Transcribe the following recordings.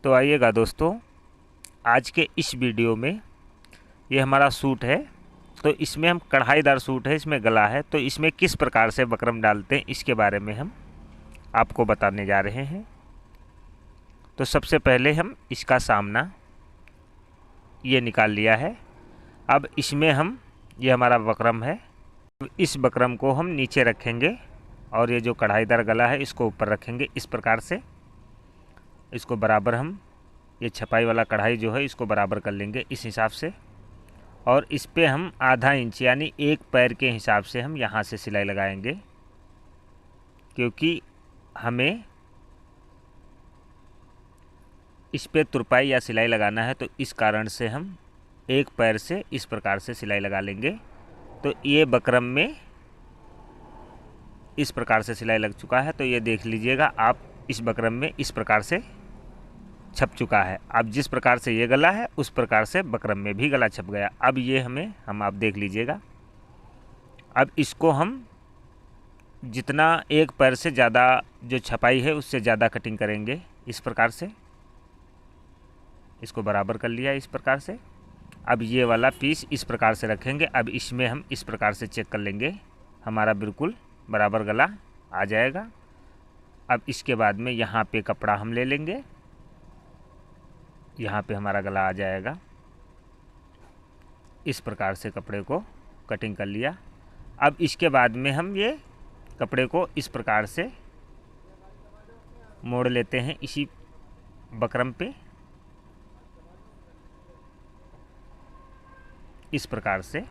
तो आइएगा दोस्तों, आज के इस वीडियो में ये हमारा सूट है। तो इसमें हम कढ़ाईदार सूट है, इसमें गला है, तो इसमें किस प्रकार से बकरम डालते हैं इसके बारे में हम आपको बताने जा रहे हैं। तो सबसे पहले हम इसका सामना ये निकाल लिया है। अब इसमें हम ये हमारा बकरम है, इस बकरम को हम नीचे रखेंगे और ये जो कढ़ाईदार गला है इसको ऊपर रखेंगे। इस प्रकार से इसको बराबर हम ये छपाई वाला कढ़ाई जो है इसको बराबर कर लेंगे इस हिसाब से। और इस पे हम आधा इंच यानी एक पैर के हिसाब से हम यहाँ से सिलाई लगाएंगे, क्योंकि हमें इस पे तुरपाई या सिलाई लगाना है। तो इस कारण से हम एक पैर से इस प्रकार से सिलाई लगा लेंगे। तो ये बकरम में इस प्रकार से सिलाई लग चुका है। तो ये देख लीजिएगा आप, इस बकरम में इस प्रकार से छप चुका है। अब जिस प्रकार से ये गला है उस प्रकार से बकरम में भी गला छप गया। अब ये हम आप देख लीजिएगा। अब इसको हम जितना एक पैर से ज़्यादा जो छपाई है उससे ज़्यादा कटिंग करेंगे। इस प्रकार से इसको बराबर कर लिया इस प्रकार से। अब ये वाला पीस इस प्रकार से रखेंगे। अब इसमें हम इस प्रकार से चेक कर लेंगे, हमारा बिल्कुल बराबर गला आ जाएगा। अब इसके बाद में यहाँ पे कपड़ा हम ले लेंगे, यहाँ पे हमारा गला आ जाएगा। इस प्रकार से कपड़े को कटिंग कर लिया। अब इसके बाद में हम ये कपड़े को इस प्रकार से मोड़ लेते हैं इसी बकरम पे, इस प्रकार से।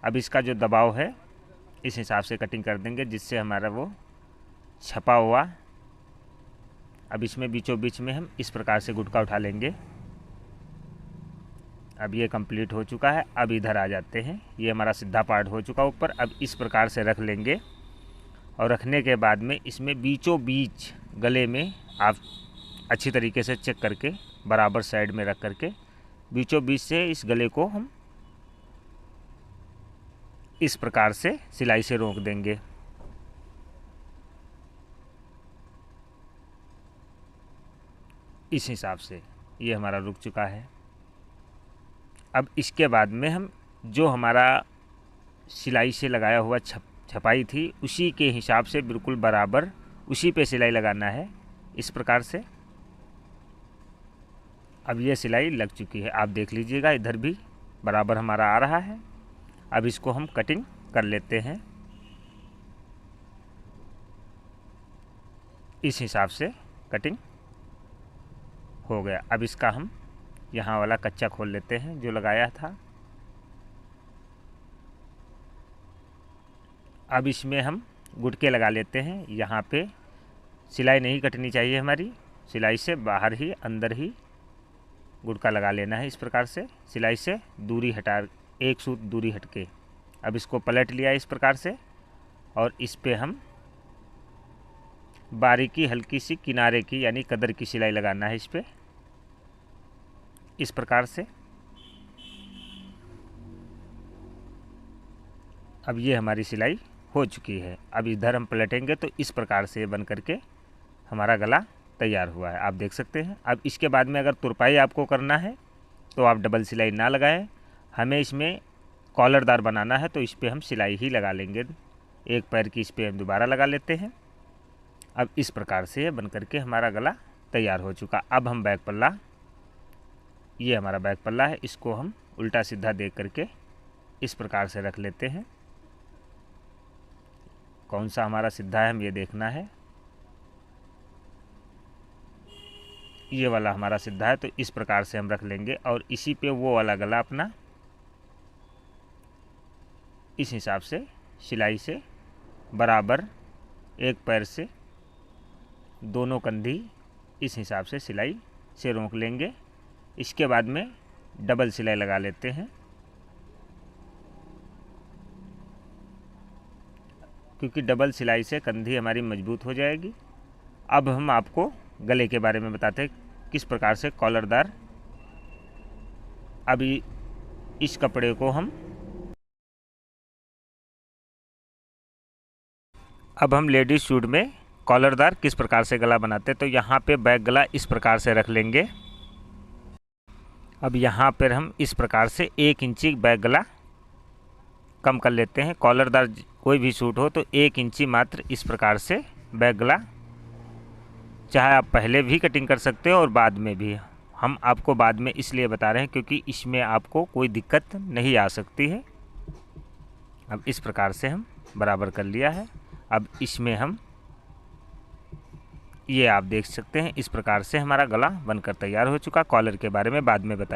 अब इसका जो दबाव है इस हिसाब से कटिंग कर देंगे जिससे हमारा वो छपा हुआ। अब इसमें बीचों बीच में हम इस प्रकार से गुटका उठा लेंगे। अब ये कंप्लीट हो चुका है। अब इधर आ जाते हैं, ये हमारा सीधा पार्ट हो चुका ऊपर। अब इस प्रकार से रख लेंगे और रखने के बाद में इसमें बीचों बीच गले में आप अच्छी तरीके से चेक करके बराबर साइड में रख करके बीचों बीच से इस गले को हम इस प्रकार से सिलाई से रोक देंगे। इस हिसाब से ये हमारा रुक चुका है। अब इसके बाद में हम जो हमारा सिलाई से लगाया हुआ छपाई थी उसी के हिसाब से बिल्कुल बराबर उसी पे सिलाई लगाना है इस प्रकार से। अब ये सिलाई लग चुकी है, आप देख लीजिएगा, इधर भी बराबर हमारा आ रहा है। अब इसको हम कटिंग कर लेते हैं इस हिसाब से। कटिंग हो गया। अब इसका हम यहाँ वाला कच्चा खोल लेते हैं जो लगाया था। अब इसमें हम गुटके लगा लेते हैं। यहाँ पे सिलाई नहीं कटनी चाहिए हमारी, सिलाई से बाहर ही अंदर ही गुटका लगा लेना है इस प्रकार से। सिलाई से दूरी हटा, एक सूत दूरी हटके। अब इसको पलट लिया इस प्रकार से और इस पे हम बारीकी हल्की सी किनारे की यानी कदर की सिलाई लगाना है इस पे, इस प्रकार से। अब ये हमारी सिलाई हो चुकी है। अब इधर हम पलटेंगे तो इस प्रकार से बन करके हमारा गला तैयार हुआ है, आप देख सकते हैं। अब इसके बाद में अगर तुरपाई आपको करना है तो आप डबल सिलाई ना लगाएं। हमें इसमें कॉलरदार बनाना है तो इस पर हम सिलाई ही लगा लेंगे। एक पैर की इस पर हम दोबारा लगा लेते हैं। अब इस प्रकार से बन करके हमारा गला तैयार हो चुका। अब हम बैक पल्ला, ये हमारा बैक पल्ला है, इसको हम उल्टा सीधा देख करके इस प्रकार से रख लेते हैं। कौन सा हमारा सीधा है हम ये देखना है। ये वाला हमारा सीधा है तो इस प्रकार से हम रख लेंगे और इसी पे वो वाला गला अपना इस हिसाब से सिलाई से बराबर एक पैर से दोनों कंधी इस हिसाब से सिलाई से रोक लेंगे। इसके बाद में डबल सिलाई लगा लेते हैं, क्योंकि डबल सिलाई से कंधी हमारी मजबूत हो जाएगी। अब हम आपको गले के बारे में बताते हैं किस प्रकार से कॉलरदार। अभी इस कपड़े को हम लेडीज़ सूट में कॉलरदार किस प्रकार से गला बनाते हैं। तो यहाँ पे बैक गला इस प्रकार से रख लेंगे। अब यहाँ पर हम इस प्रकार से 1 इंची बैक गला कम कर लेते हैं। कॉलरदार कोई भी सूट हो तो 1 इंची मात्र इस प्रकार से बैक गला, चाहे आप पहले भी कटिंग कर सकते हो और बाद में भी। हम आपको बाद में इसलिए बता रहे हैं क्योंकि इसमें आपको कोई दिक्कत नहीं आ सकती है। अब इस प्रकार से हम बराबर कर लिया है। अब इसमें हम ये आप देख सकते हैं, इस प्रकार से हमारा गला बनकर तैयार हो चुका। कॉलर के बारे में बाद में बताएं।